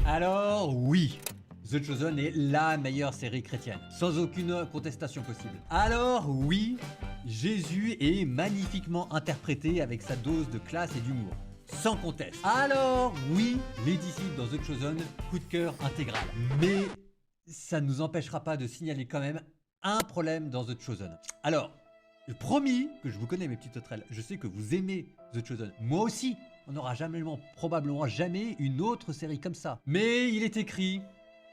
Alors oui, The Chosen est la meilleure série chrétienne, sans aucune contestation possible. Alors oui, Jésus est magnifiquement interprété avec sa dose de classe et d'humour, sans conteste. Alors oui, les disciples dans The Chosen, coup de cœur intégral. Mais ça ne nous empêchera pas de signaler quand même un problème dans The Chosen. Alors, promis que je vous connais mes petites sauterelles, je sais que vous aimez The Chosen, moi aussi. On n'aura probablement jamais une autre série comme ça. Mais il est écrit,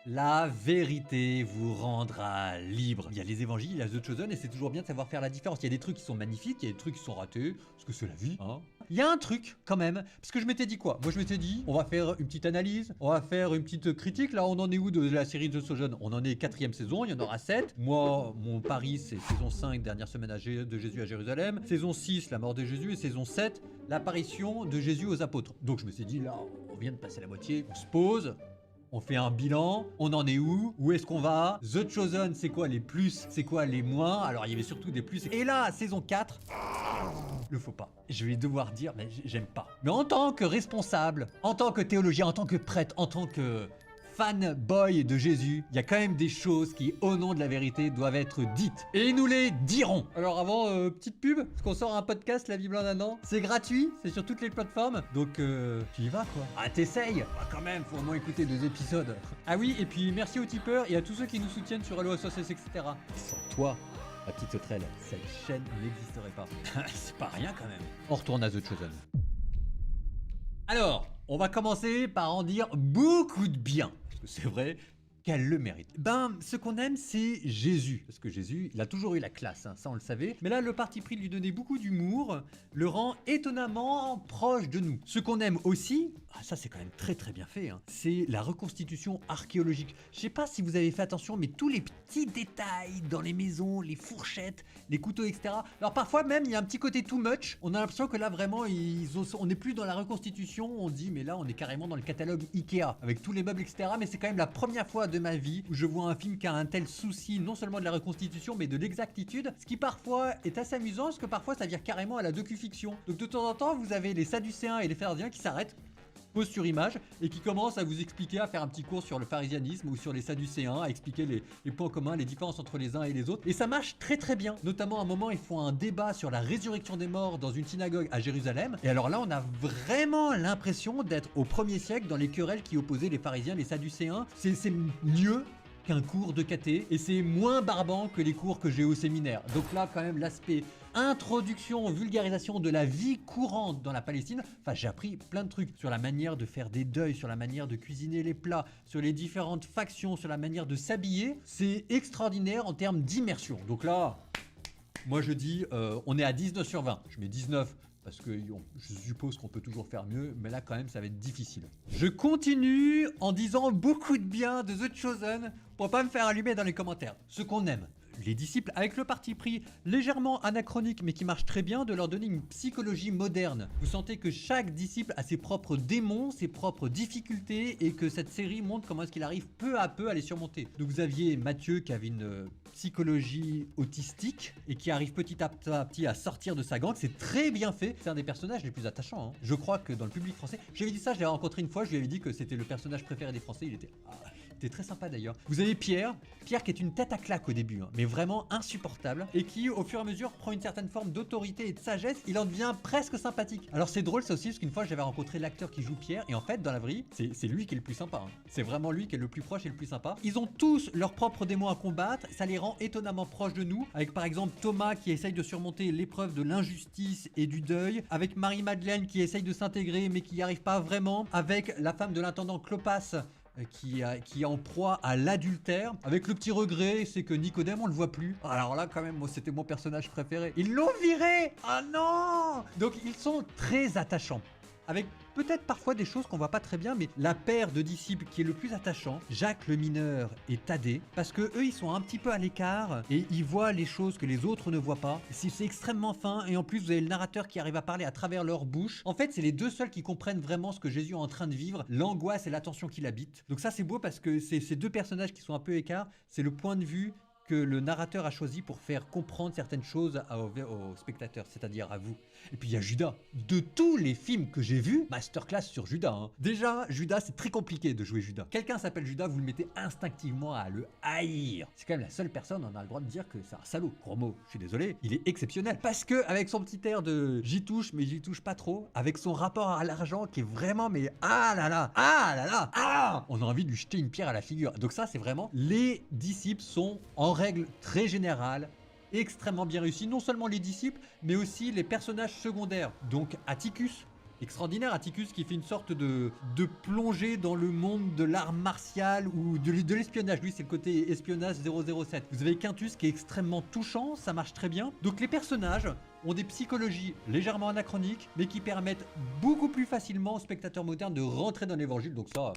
la vérité vous rendra libre. Il y a les évangiles, il y a The Chosen et c'est toujours bien de savoir faire la différence. Il y a des trucs qui sont magnifiques, il y a des trucs qui sont ratés, parce que c'est la vie, hein. Il y a un truc quand même, parce que je m'étais dit quoi? Moi je m'étais dit, on va faire une petite analyse, on va faire une petite critique. Là on en est où de la série The Chosen? On en est 4ème saison, il y en aura 7. Moi, mon pari c'est saison 5, dernière semaine de Jésus à Jérusalem. Saison 6, la mort de Jésus. Et saison 7, l'apparition de Jésus aux apôtres. Donc je me suis dit, là on vient de passer la moitié, on se pose. On fait un bilan, on en est où est-ce qu'on va? The Chosen, c'est quoi les plus, c'est quoi les moins? Alors il y avait surtout des plus. Et là, saison 4, le faux pas. Je vais devoir dire, mais j'aime pas. Mais en tant que responsable, en tant que théologien, en tant que prêtre, en tant que fanboy de Jésus, il y a quand même des choses qui, au nom de la vérité, doivent être dites. Et nous les dirons. Alors avant, petite pub, parce qu'on sort un podcast, La Bible en un an. C'est gratuit, c'est sur toutes les plateformes. Donc, tu y vas quoi. Ah, t'essayes. Ah, quand même, faut au moins écouter 2 épisodes. Ah oui, et puis merci aux tipeurs et à tous ceux qui nous soutiennent sur Hello SOS, etc. Sans toi, ma petite sauterelle, cette chaîne n'existerait pas. C'est pas rien quand même. On retourne à The Chosen. Alors, on va commencer par en dire beaucoup de bien. Parce que c'est vrai qu'elle le mérite. Ben, ce qu'on aime, c'est Jésus. Parce que Jésus, il a toujours eu la classe, hein, ça on le savait. Mais là, le parti pris de lui donner beaucoup d'humour le rend étonnamment proche de nous. Ce qu'on aime aussi, ça c'est quand même très très bien fait, hein, c'est la reconstitution archéologique. Je sais pas si vous avez fait attention, mais tous les petits détails dans les maisons, les fourchettes, les couteaux, etc. Alors parfois même, il y a un petit côté too much. On a l'impression que là vraiment, on n'est plus dans la reconstitution. On dit, mais là, on est carrément dans le catalogue Ikea, avec tous les meubles, etc. Mais c'est quand même la première fois de ma vie où je vois un film qui a un tel souci, non seulement de la reconstitution, mais de l'exactitude. Ce qui parfois est assez amusant, parce que parfois ça vire carrément à la docu-fiction. Donc de temps en temps, vous avez les Sadducéens et les Pharisiens qui s'arrêtent, pause sur image, et qui commence à vous expliquer, à faire un petit cours sur le pharisianisme ou sur les Sadducéens, à expliquer les points communs, les différences entre les uns et les autres. Et ça marche très très bien. Notamment à un moment, ils font un débat sur la résurrection des morts dans une synagogue à Jérusalem. Et alors là, on a vraiment l'impression d'être au 1er siècle dans les querelles qui opposaient les pharisiens et les Sadducéens. C'est mieux qu'un cours de caté et c'est moins barbant que les cours que j'ai au séminaire. Donc là quand même l'aspect introduction, vulgarisation de la vie courante dans la Palestine, enfin j'ai appris plein de trucs sur la manière de faire des deuils, sur la manière de cuisiner les plats, sur les différentes factions, sur la manière de s'habiller. C'est extraordinaire en termes d'immersion. Donc là, moi je dis on est à 19 sur 20, je mets 19 parce que je suppose qu'on peut toujours faire mieux, mais là quand même ça va être difficile. Je continue en disant beaucoup de bien de The Chosen pour pas me faire allumer dans les commentaires. Ce qu'on aime, les disciples, avec le parti pris légèrement anachronique mais qui marche très bien, de leur donner une psychologie moderne. Vous sentez que chaque disciple a ses propres démons, ses propres difficultés et que cette série montre comment est-ce qu'il arrive peu à peu à les surmonter. Donc vous aviez Matthieu qui avait une psychologie autistique et qui arrive petit à petit à sortir de sa gangue. C'est très bien fait. C'est un des personnages les plus attachants, hein. Je crois que dans le public français, j'avais dit ça, je l'avais rencontré une fois, je lui avais dit que c'était le personnage préféré des Français. Il était très sympa d'ailleurs. Vous avez Pierre qui est une tête à claque au début, hein, mais vraiment insupportable, et qui au fur et à mesure prend une certaine forme d'autorité et de sagesse. Il en devient presque sympathique. Alors c'est drôle ça aussi, parce qu'une fois j'avais rencontré l'acteur qui joue Pierre, et en fait dans la vraie vie, c'est lui qui est le plus sympa, hein. C'est vraiment lui qui est le plus proche et le plus sympa. Ils ont tous leurs propres démons à combattre, ça les rend étonnamment proches de nous, avec par exemple Thomas qui essaye de surmonter l'épreuve de l'injustice et du deuil, avec Marie-Madeleine qui essaye de s'intégrer mais qui n'y arrive pas vraiment, avec la femme de l'intendant Clopas qui est en proie à l'adultère. Avec le petit regret, c'est que Nicodème, on le voit plus. Alors là, quand même, moi, c'était mon personnage préféré. Ils l'ont viré! Ah non! Donc, ils sont très attachants. Avec peut-être parfois des choses qu'on voit pas très bien, mais la paire de disciples qui est le plus attachant, Jacques le mineur et Thaddée, parce que eux ils sont un petit peu à l'écart et ils voient les choses que les autres ne voient pas. C'est extrêmement fin, et en plus vous avez le narrateur qui arrive à parler à travers leur bouche. En fait c'est les deux seuls qui comprennent vraiment ce que Jésus est en train de vivre, l'angoisse et la tension qu'il habite. Donc ça c'est beau parce que ces deux personnages qui sont un peu écarts, c'est le point de vue que le narrateur a choisi pour faire comprendre certaines choses aux spectateurs, c'est-à-dire à vous. Et puis il y a Judas. De tous les films que j'ai vus, masterclass sur Judas. Déjà, Judas, c'est très compliqué de jouer Judas. Quelqu'un s'appelle Judas, vous le mettez instinctivement à le haïr. C'est quand même la seule personne, on a le droit de dire que c'est un salaud. Gros mot, je suis désolé, il est exceptionnel. Parce que avec son petit air de j'y touche, mais j'y touche pas trop, avec son rapport à l'argent qui est vraiment, mais ah là là, on a envie de lui jeter une pierre à la figure. Donc ça, c'est vraiment, les disciples sont en règle très générale extrêmement bien réussis, non seulement les disciples, mais aussi les personnages secondaires. Donc Atticus, extraordinaire, Atticus qui fait une sorte de plongée dans le monde de l'art martial ou de l'espionnage. Lui, c'est le côté espionnage 007. Vous avez Quintus qui est extrêmement touchant, ça marche très bien. Donc les personnages ont des psychologies légèrement anachroniques, mais qui permettent beaucoup plus facilement aux spectateurs modernes de rentrer dans l'évangile. Donc ça...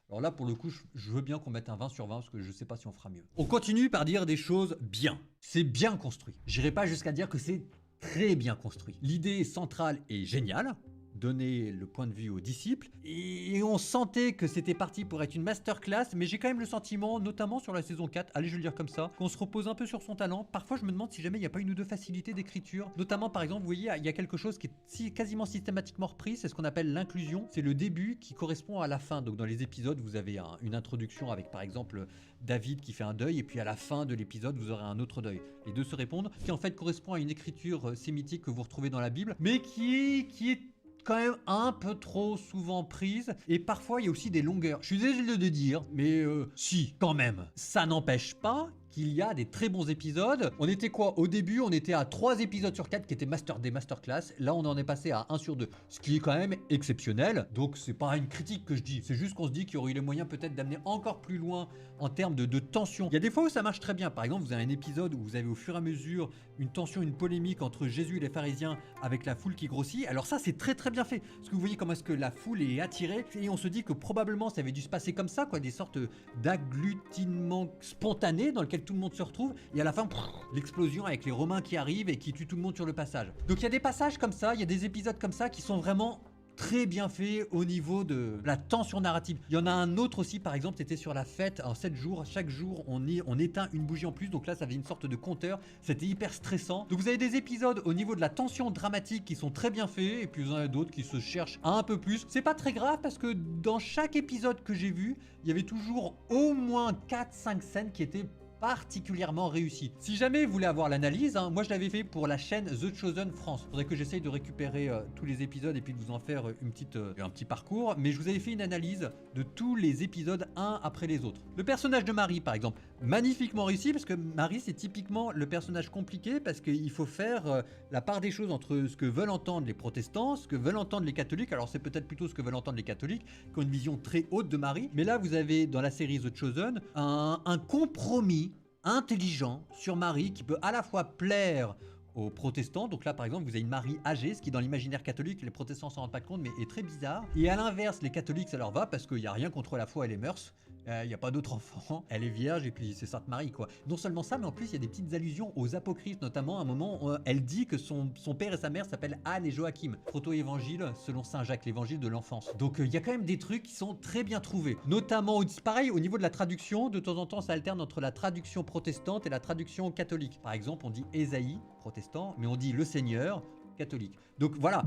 Alors là, pour le coup, je veux bien qu'on mette un 20 sur 20 parce que je sais pas si on fera mieux. On continue par dire des choses bien. C'est bien construit. J'irai pas jusqu'à dire que c'est très bien construit. L'idée centrale est géniale. Donner le point de vue aux disciples et on sentait que c'était parti pour être une masterclass, mais j'ai quand même le sentiment, notamment sur la saison 4, allez je vais le dire comme ça, qu'on se repose un peu sur son talent. Parfois je me demande si jamais il n'y a pas une ou deux facilités d'écriture, notamment par exemple vous voyez il y a quelque chose qui est quasiment systématiquement repris, c'est ce qu'on appelle l'inclusion, c'est le début qui correspond à la fin. Donc dans les épisodes vous avez une introduction avec par exemple David qui fait un deuil et puis à la fin de l'épisode vous aurez un autre deuil. Les deux se répondent, qui en fait correspond à une écriture sémitique que vous retrouvez dans la Bible, mais qui est quand même un peu trop souvent prise et parfois il y a aussi des longueurs. Je suis désolé de dire, mais si, quand même. Ça n'empêche pas qu'il y a des très bons épisodes. On était quoi? Au début, on était à 3 épisodes sur 4 qui étaient des masterclass. Là, on en est passé à 1 sur 2, ce qui est quand même exceptionnel. Donc, c'est pas une critique que je dis. C'est juste qu'on se dit qu'il y aurait eu les moyens peut-être d'amener encore plus loin en termes de tension. Il y a des fois où ça marche très bien. Par exemple, vous avez un épisode où vous avez au fur et à mesure une tension, une polémique entre Jésus et les pharisiens avec la foule qui grossit. Alors ça, c'est très très bien fait. Parce que vous voyez comment est-ce que la foule est attirée et on se dit que probablement ça avait dû se passer comme ça, quoi, des sortes d'agglutinements spontanés dans lesquels tout le monde se retrouve et à la fin l'explosion avec les Romains qui arrivent et qui tuent tout le monde sur le passage. Donc il y a des passages comme ça, il y a des épisodes comme ça qui sont vraiment très bien fait au niveau de la tension narrative. Il y en a un autre aussi, par exemple, c'était sur la fête. En 7 jours, chaque jour, on éteint une bougie en plus. Donc là, ça avait une sorte de compteur. C'était hyper stressant. Donc vous avez des épisodes au niveau de la tension dramatique qui sont très bien faits. Et puis vous en avez d'autres qui se cherchent un peu plus. C'est pas très grave parce que dans chaque épisode que j'ai vu, il y avait toujours au moins 4-5 scènes qui étaient particulièrement réussi. Si jamais vous voulez avoir l'analyse, moi je l'avais fait pour la chaîne The Chosen France. Faudrait que j'essaye de récupérer tous les épisodes et puis de vous en faire un petit parcours. Mais je vous avais fait une analyse de tous les épisodes un après les autres. Le personnage de Marie par exemple, magnifiquement réussi parce que Marie c'est typiquement le personnage compliqué parce qu'il faut faire la part des choses entre ce que veulent entendre les protestants, ce que veulent entendre les catholiques. Alors c'est peut-être plutôt ce que veulent entendre les catholiques qui ont une vision très haute de Marie. Mais là vous avez dans la série The Chosen un compromis intelligent sur Marie qui peut à la fois plaire aux protestants. Donc là par exemple vous avez une Marie âgée, ce qui dans l'imaginaire catholique les protestants s'en rendent pas compte mais est très bizarre. Et à l'inverse les catholiques ça leur va parce qu'il n'y a rien contre la foi et les mœurs. Il n'y a pas d'autre enfant, elle est vierge et puis c'est Sainte Marie quoi. Non seulement ça mais en plus il y a des petites allusions aux apocryphes, notamment à un moment elle dit que son père et sa mère s'appellent Anne et Joachim. Proto-évangile selon Saint Jacques, l'évangile de l'enfance. Donc il y a quand même des trucs qui sont très bien trouvés. Notamment pareil au niveau de la traduction, de temps en temps ça alterne entre la traduction protestante et la traduction catholique. Par exemple on dit Ésaïe, protestant, mais on dit le Seigneur, catholique. Donc voilà.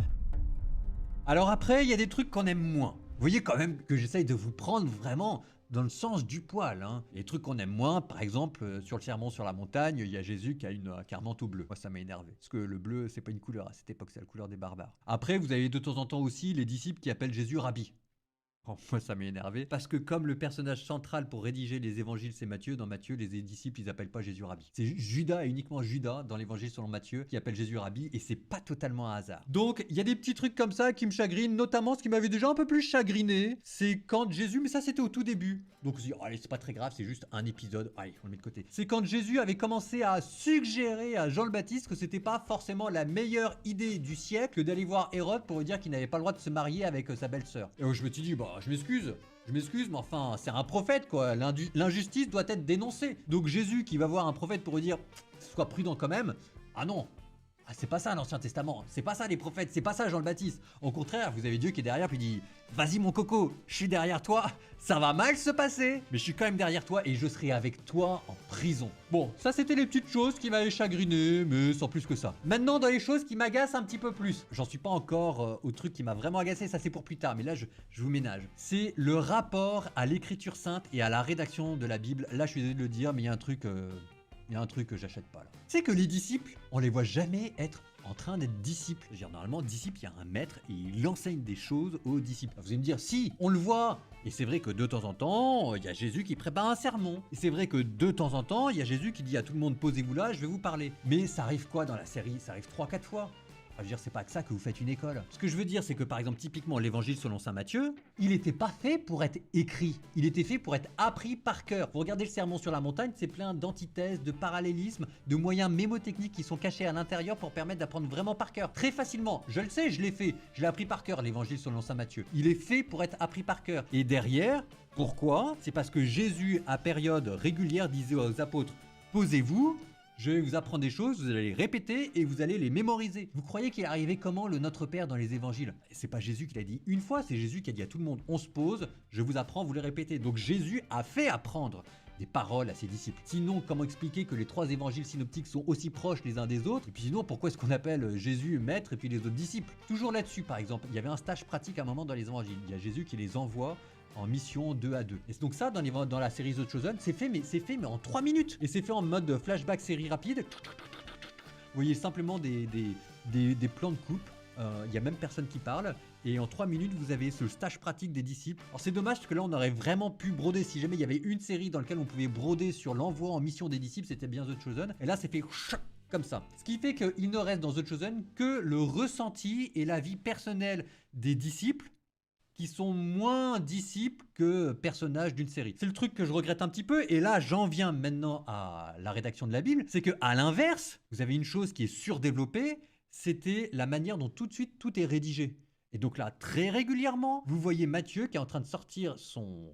Alors après il y a des trucs qu'on aime moins. Vous voyez quand même que j'essaye de vous prendre vraiment dans le sens du poil. Les trucs qu'on aime moins, par exemple, sur le sermon sur la montagne, il y a Jésus qui a un manteau bleu. Moi, ça m'a énervé. Parce que le bleu, c'est pas une couleur. À cette époque, c'est la couleur des barbares. Après, vous avez de temps en temps aussi les disciples qui appellent Jésus Rabbi. Oh, moi ça m'a énervé parce que comme le personnage central pour rédiger les évangiles c'est Matthieu, dans Matthieu les disciples ils appellent pas Jésus Rabbi. C'est Judas et uniquement Judas dans l'évangile selon Matthieu qui appelle Jésus Rabbi et c'est pas totalement un hasard. Donc il y a des petits trucs comme ça qui me chagrinent, notamment ce qui m'avait déjà un peu plus chagriné, c'est quand Jésus, mais ça c'était au tout début. Donc on se dit oh, allez c'est pas très grave, c'est juste un épisode, allez on le met de côté. C'est quand Jésus avait commencé à suggérer à Jean le Baptiste que c'était pas forcément la meilleure idée du siècle d'aller voir Hérode pour lui dire qu'il n'avait pas le droit de se marier avec sa belle-sœur. Et je me suis dit bah je m'excuse, mais enfin, c'est un prophète, quoi. L'injustice doit être dénoncée. Donc Jésus qui va voir un prophète pour lui dire, sois prudent quand même. Ah non, Ah, c'est pas ça l'Ancien Testament, c'est pas ça les prophètes, c'est pas ça Jean le Baptiste. Au contraire, vous avez Dieu qui est derrière puis dit vas-y mon coco, je suis derrière toi, ça va mal se passer, mais je suis quand même derrière toi et je serai avec toi en prison. Bon, ça c'était les petites choses qui m'avaient chagriné, mais sans plus que ça. Maintenant dans les choses qui m'agacent un petit peu plus. J'en suis pas encore au truc qui m'a vraiment agacé, ça c'est pour plus tard, mais là je vous ménage. C'est le rapport à l'écriture sainte et à la rédaction de la Bible. Là je suis désolé de le dire, mais il y a un truc... Il y a un truc que j'achète pas là. C'est que les disciples, on les voit jamais être en train d'être disciples. Je veux dire, normalement, disciple, il y a un maître et il enseigne des choses aux disciples. Vous allez me dire, si, on le voit. Et c'est vrai que de temps en temps, il y a Jésus qui prépare un sermon. Et c'est vrai que de temps en temps, il y a Jésus qui dit à tout le monde, posez-vous là, je vais vous parler. Mais ça arrive quoi dans la série? Ça arrive 3-4 fois. Je veux dire, c'est pas que ça que vous faites une école. Ce que je veux dire, c'est que par exemple, typiquement, l'évangile selon saint Matthieu, il n'était pas fait pour être écrit. Il était fait pour être appris par cœur. Vous regardez le sermon sur la montagne, c'est plein d'antithèses, de parallélismes, de moyens mémotechniques qui sont cachés à l'intérieur pour permettre d'apprendre vraiment par cœur. Très facilement. Je le sais, je l'ai fait. Je l'ai appris par cœur, l'évangile selon saint Matthieu. Il est fait pour être appris par cœur. Et derrière, pourquoi? C'est parce que Jésus, à période régulière, disait aux apôtres, posez-vous. Je vais vous apprendre des choses, vous allez les répéter et vous allez les mémoriser. Vous croyez qu'il est arrivé comment le Notre Père dans les évangiles? C'est pas Jésus qui l'a dit une fois, c'est Jésus qui a dit à tout le monde, on se pose, je vous apprends, vous les répétez. Donc Jésus a fait apprendre des paroles à ses disciples. Sinon, comment expliquer que les 3 évangiles synoptiques sont aussi proches les uns des autres? Et puis sinon, pourquoi est-ce qu'on appelle Jésus maître et puis les autres disciples? Toujours là-dessus, par exemple, il y avait un stage pratique à un moment dans les évangiles. Il y a Jésus qui les envoie en mission 2 à 2. Et donc ça, dans la série The Chosen, c'est fait mais en 3 minutes. Et c'est fait en mode flashback série rapide. Vous voyez simplement des plans de coupe. Il n'y a même personne qui parle. Et en 3 minutes, vous avez ce stage pratique des disciples. Alors c'est dommage parce que là, on aurait vraiment pu broder. Si jamais il y avait une série dans laquelle on pouvait broder sur l'envoi en mission des disciples, c'était bien The Chosen. Et là, c'est fait comme ça. Ce qui fait qu'il ne reste dans The Chosen que le ressenti et la vie personnelle des disciples qui sont moins disciples que personnages d'une série. C'est le truc que je regrette un petit peu, et là j'en viens maintenant à la rédaction de la Bible, c'est que à l'inverse, vous avez une chose qui est surdéveloppée, c'était la manière dont tout de suite tout est rédigé. Et donc là, très régulièrement, vous voyez Matthieu qui est en train de sortir son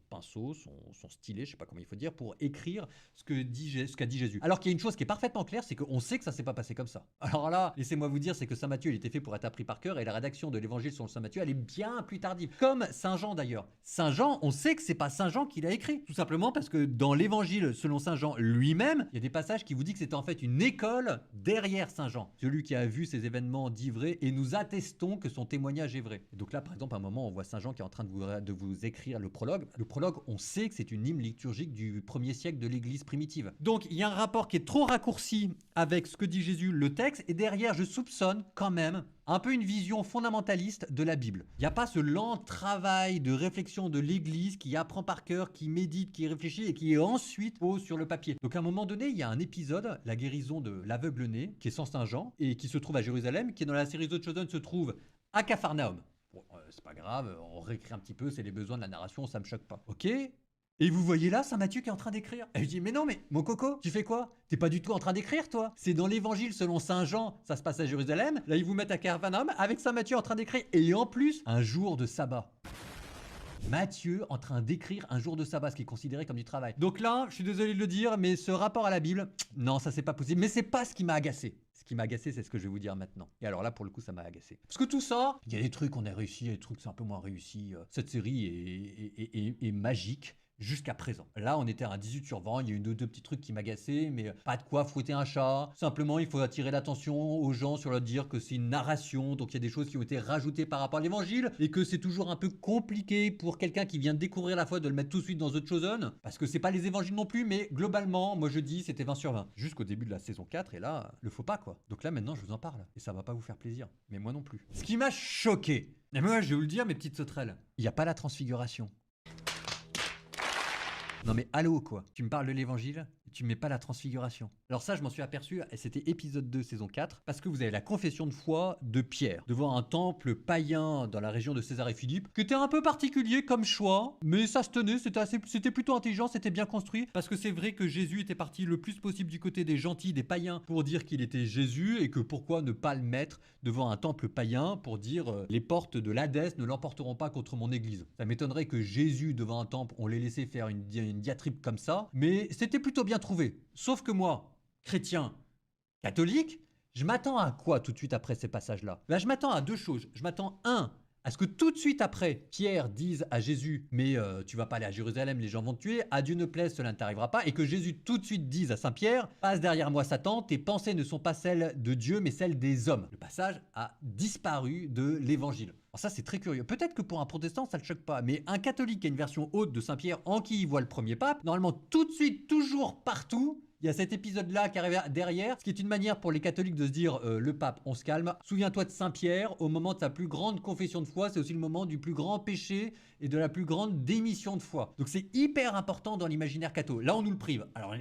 pinceau, son stylet, je sais pas comment il faut dire, pour écrire ce qu'a dit Jésus. Alors qu'il y a une chose qui est parfaitement claire, c'est qu'on sait que ça s'est pas passé comme ça. Alors là, laissez-moi vous dire, c'est que saint Matthieu, il était fait pour être appris par cœur, et la rédaction de l'évangile selon saint Matthieu, elle est bien plus tardive. Comme saint Jean d'ailleurs. Saint Jean, on sait que c'est pas saint Jean qui l'a écrit. Tout simplement parce que dans l'évangile selon saint Jean lui-même, il y a des passages qui vous disent que c'était en fait une école derrière saint Jean. Celui qui a vu ces événements dit vrai, et nous attestons que son témoignage est vrai. Et donc là, par exemple, à un moment, on voit saint Jean qui est en train de vous écrire le prologue. Le prologue, on sait que c'est une hymne liturgique du 1er siècle de l'église primitive. Donc il y a un rapport qui est trop raccourci avec ce que dit Jésus, le texte, et derrière je soupçonne quand même un peu une vision fondamentaliste de la Bible. Il n'y a pas ce lent travail de réflexion de l'église qui apprend par cœur, qui médite, qui réfléchit et qui ensuite pose sur le papier. Donc à un moment donné, il y a un épisode, la guérison de l'aveugle-né, qui est sans saint Jean et qui se trouve à Jérusalem, qui est dans la série The Chosen se trouve à Capharnaüm. Bon, c'est pas grave, on réécrit un petit peu, c'est les besoins de la narration, ça me choque pas. Ok? Et vous voyez là saint Matthieu qui est en train d'écrire. Et je dis mais non mais mon coco, tu fais quoi? T'es pas du tout en train d'écrire toi. C'est dans l'évangile selon saint Jean, ça se passe à Jérusalem. Là ils vous mettent à Capharnaüm avec saint Matthieu en train d'écrire. Et en plus, un jour de sabbat. Matthieu en train d'écrire un jour de sabbat, ce qui est considéré comme du travail. Donc là, je suis désolé de le dire, mais ce rapport à la Bible, non, ça c'est pas possible. Mais c'est pas ce qui m'a agacé. Ce qui m'a agacé, c'est ce que je vais vous dire maintenant. Et alors là, pour le coup, ça m'a agacé. Parce que tout ça, il y a des trucs qu'on a réussi, il y a des trucs c'est un peu moins réussi. Cette série est magique. Jusqu'à présent. Là, on était à un 18 sur 20, il y a eu deux petits trucs qui m'agaçaient, mais pas de quoi fouetter un chat. Simplement, il faut attirer l'attention aux gens sur le dire que c'est une narration, donc il y a des choses qui ont été rajoutées par rapport à l'évangile, et que c'est toujours un peu compliqué pour quelqu'un qui vient de découvrir la foi de le mettre tout de suite dans The Chosen, parce que c'est pas les évangiles non plus, mais globalement, moi je dis c'était 20 sur 20. Jusqu'au début de la saison 4, et là, le faut pas quoi. Donc là, maintenant, je vous en parle, et ça va pas vous faire plaisir, mais moi non plus. Ce qui m'a choqué, et moi je vais vous le dire, mes petites sauterelles, il n'y a pas la transfiguration. Non mais allô quoi, tu me parles de l'évangile, tu mets pas la transfiguration. Alors ça je m'en suis aperçu, et c'était épisode 2 saison 4, parce que vous avez la confession de foi de Pierre, devant un temple païen dans la région de Césarée-Philippe, qui était un peu particulier comme choix, mais ça se tenait, c'était plutôt intelligent, c'était bien construit, parce que c'est vrai que Jésus était parti le plus possible du côté des gentils, des païens, pour dire qu'il était Jésus, et que pourquoi ne pas le mettre devant un temple païen pour dire les portes de l'Hadès ne l'emporteront pas contre mon église. Ça m'étonnerait que Jésus devant un temple, on l'ait laissé faire une diatribe comme ça, mais c'était plutôt bien trouvé. Sauf que moi, chrétien, catholique, je m'attends à quoi tout de suite après ces passages-là? Là, je m'attends à deux choses. Je m'attends, un, à ce que tout de suite après, Pierre dise à Jésus, mais tu vas pas aller à Jérusalem, les gens vont te tuer, à Dieu ne plaise, cela ne t'arrivera pas, et que Jésus tout de suite dise à Saint Pierre, passe derrière moi Satan, tes pensées ne sont pas celles de Dieu, mais celles des hommes. Le passage a disparu de l'évangile. Alors ça, c'est très curieux. Peut-être que pour un protestant, ça ne le choque pas, mais un catholique qui a une version haute de Saint Pierre en qui il voit le premier pape, normalement tout de suite, toujours partout, il y a cet épisode-là qui arrive derrière, ce qui est une manière pour les catholiques de se dire le pape, on se calme. Souviens-toi de Saint-Pierre, au moment de sa plus grande confession de foi, c'est aussi le moment du plus grand péché et de la plus grande démission de foi. Donc c'est hyper important dans l'imaginaire catho. Là, on nous le prive. Alors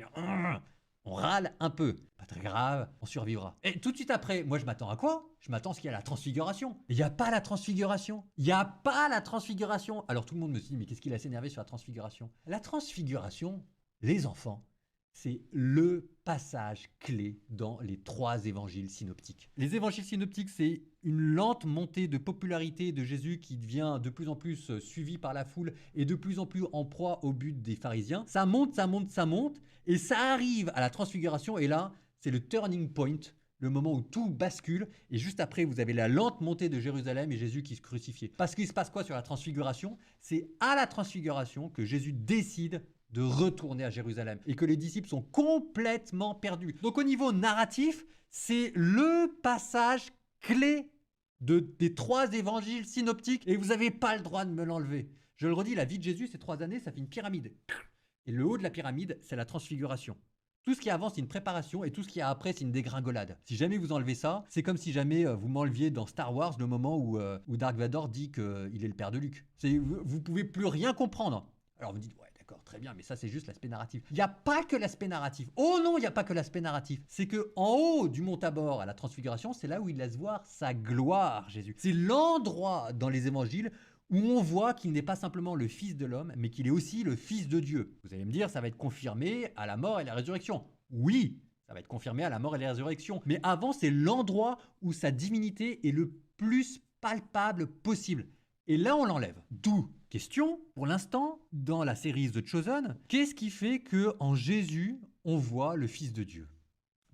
on râle un peu. Pas très grave, on survivra. Et tout de suite après, moi je m'attends à quoi? Je m'attends à ce qu'il y a la transfiguration. Il n'y a pas la transfiguration. Il n'y a pas la transfiguration. Alors tout le monde me dit, mais qu'est-ce qu'il a s'énervé sur la transfiguration? La transfiguration, les enfants, c'est le passage clé dans les trois évangiles synoptiques. Les évangiles synoptiques, c'est une lente montée de popularité de Jésus qui devient de plus en plus suivi par la foule et de plus en plus en proie au but des pharisiens. Ça monte, ça monte, ça monte, et ça arrive à la transfiguration, et là, c'est le turning point, le moment où tout bascule, et juste après, vous avez la lente montée de Jérusalem et Jésus qui se crucifie. Parce qu'il se passe quoi sur la transfiguration? C'est à la transfiguration que Jésus décide de retourner à Jérusalem et que les disciples sont complètement perdus. Donc au niveau narratif, c'est le passage clé des trois évangiles synoptiques et vous n'avez pas le droit de me l'enlever. Je le redis, la vie de Jésus, ces 3 années, ça fait une pyramide. Et le haut de la pyramide, c'est la transfiguration. Tout ce qui avance, c'est une préparation et tout ce qui est après, c'est une dégringolade. Si jamais vous enlevez ça, c'est comme si jamais vous m'enleviez dans Star Wars le moment où Dark Vador dit qu'il est le père de Luke. Vous pouvez plus rien comprendre. Alors vous dites, ouais, d'accord, très bien, mais ça c'est juste l'aspect narratif. Il n'y a pas que l'aspect narratif. Oh non, il n'y a pas que l'aspect narratif. C'est que en haut du mont Tabor à la transfiguration, c'est là où il laisse voir sa gloire, Jésus. C'est l'endroit dans les évangiles où on voit qu'il n'est pas simplement le Fils de l'homme, mais qu'il est aussi le Fils de Dieu. Vous allez me dire, ça va être confirmé à la mort et la résurrection. Oui, ça va être confirmé à la mort et la résurrection. Mais avant, c'est l'endroit où sa divinité est le plus palpable possible. Et là, on l'enlève. D'où question, pour l'instant, dans la série The Chosen, qu'est-ce qui fait que en Jésus, on voit le Fils de Dieu?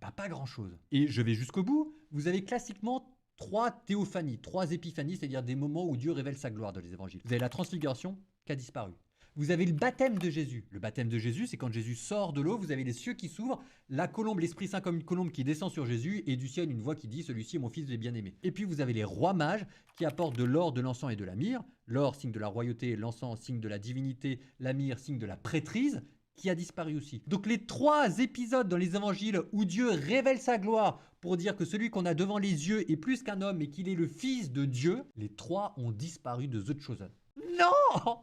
Bah, pas grand-chose. Et je vais jusqu'au bout. Vous avez classiquement 3 théophanies, 3 épiphanies, c'est-à-dire des moments où Dieu révèle sa gloire dans les évangiles. Vous avez la transfiguration qui a disparu. Vous avez le baptême de Jésus. Le baptême de Jésus, c'est quand Jésus sort de l'eau, vous avez les cieux qui s'ouvrent, la colombe, l'Esprit Saint comme une colombe qui descend sur Jésus, et du ciel une voix qui dit « Celui-ci est mon fils bien-aimé ». Et puis vous avez les rois mages qui apportent de l'or, de l'encens et de la myrrhe. L'or, signe de la royauté, l'encens, signe de la divinité, la myrrhe, signe de la prêtrise, qui a disparu aussi. Donc les 3 épisodes dans les évangiles où Dieu révèle sa gloire pour dire que celui qu'on a devant les yeux est plus qu'un homme et qu'il est le Fils de Dieu, les 3 ont disparu de The Chosen. Non!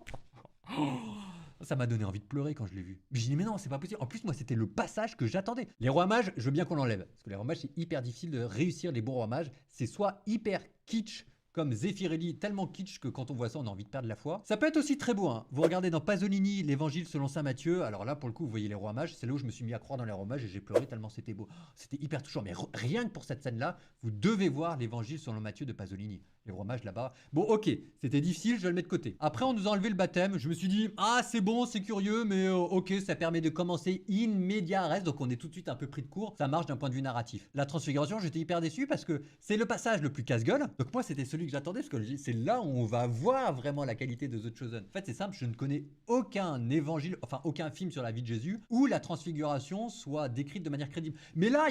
Ça m'a donné envie de pleurer quand je l'ai vu. J'ai dit mais non, c'est pas possible. En plus, moi, c'était le passage que j'attendais. Les rois mages, je veux bien qu'on l'enlève. Parce que les rois mages, c'est hyper difficile de réussir les bons rois mages. C'est soit hyper kitsch, comme Zeffirelli, tellement kitsch que quand on voit ça, on a envie de perdre la foi. Ça peut être aussi très beau, hein. Vous regardez dans Pasolini, l'évangile selon saint Matthieu, alors là, pour le coup, vous voyez les rois mages, c'est là où je me suis mis à croire dans les rois mages et j'ai pleuré tellement c'était beau. C'était hyper touchant, mais rien que pour cette scène-là, vous devez voir l'évangile selon Matthieu de Pasolini. Les rois mages là-bas. Bon, ok, c'était difficile, je vais le mettre de côté. Après, on nous a enlevé le baptême. Je me suis dit, ah, c'est bon, c'est curieux, mais ok, ça permet de commencer in media res. Donc, on est tout de suite un peu pris de court. Ça marche d'un point de vue narratif. La transfiguration, j'étais hyper déçu parce que c'est le passage le plus casse-gueule. Donc, moi, c'était celui que j'attendais parce que c'est là où on va voir vraiment la qualité de The Chosen. En fait, c'est simple, je ne connais aucun évangile, enfin, aucun film sur la vie de Jésus où la transfiguration soit décrite de manière crédible. Mais là,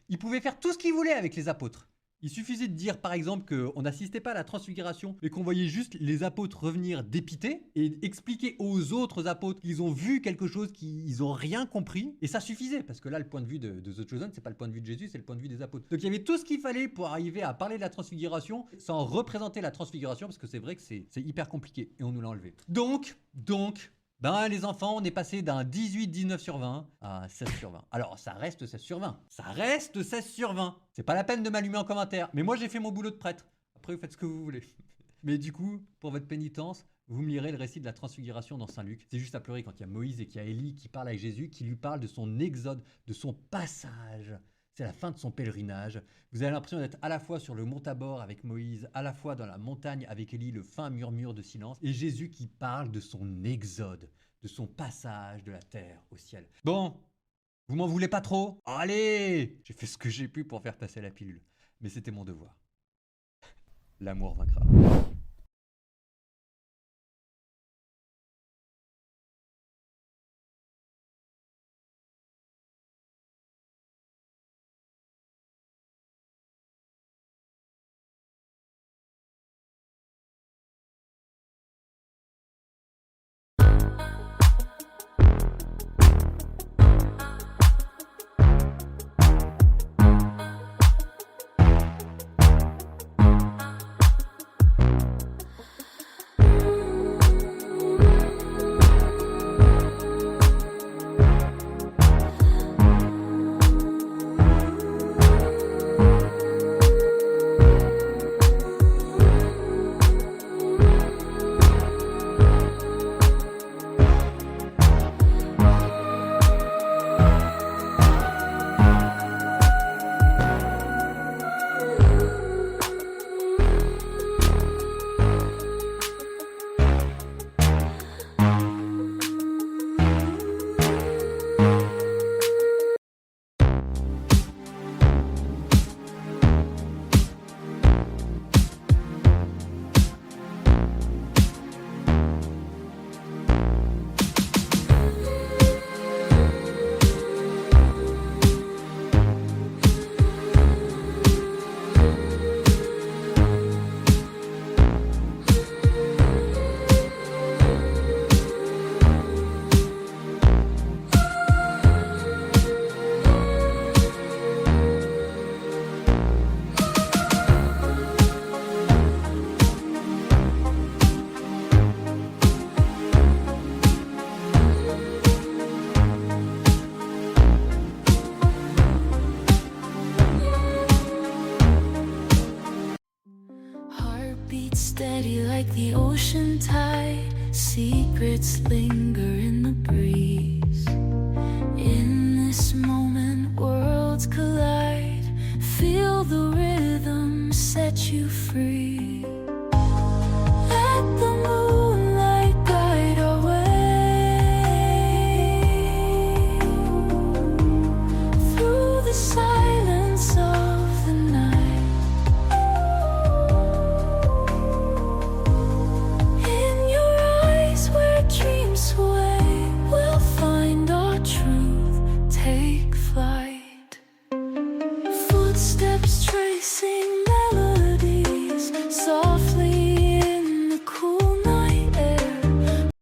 il pouvait faire tout ce qu'il voulait avec les apôtres. Il suffisait de dire par exemple qu'on n'assistait pas à la transfiguration mais qu'on voyait juste les apôtres revenir dépités et expliquer aux autres apôtres qu'ils ont vu quelque chose qu'ils n'ont rien compris et ça suffisait parce que là le point de vue de The Chosen c'est pas le point de vue de Jésus, c'est le point de vue des apôtres. Donc il y avait tout ce qu'il fallait pour arriver à parler de la transfiguration sans représenter la transfiguration parce que c'est vrai que c'est hyper compliqué et on nous l'a enlevé. Donc ben les enfants, on est passé d'un 18-19 sur 20 à 16 sur 20. Alors ça reste 16 sur 20. Ça reste 16 sur 20. C'est pas la peine de m'allumer en commentaire. Mais moi j'ai fait mon boulot de prêtre. Après vous faites ce que vous voulez. Mais du coup, pour votre pénitence, vous me lirez le récit de la transfiguration dans Saint Luc. C'est juste à pleurer quand il y a Moïse et qu'il y a Élie qui parlent avec Jésus, qui lui parlent de son exode, de son passage. C'est la fin de son pèlerinage. Vous avez l'impression d'être à la fois sur le mont Tabor avec Moïse, à la fois dans la montagne avec Élie, le fin murmure de silence, et Jésus qui parle de son exode, de son passage de la terre au ciel. Bon, Vous m'en voulez pas trop? Allez! J'ai fait ce que j'ai pu pour faire passer la pilule. Mais c'était mon devoir. L'amour vaincra. Heartbeat steady like the ocean tide. Secrets linger in the breeze. In this moment, worlds collide. Feel the rhythm set you free. Let the moonlight guide our way through the silence of the night. In your eyes where dreams sway, we'll find our truth, take flight. Footsteps tracing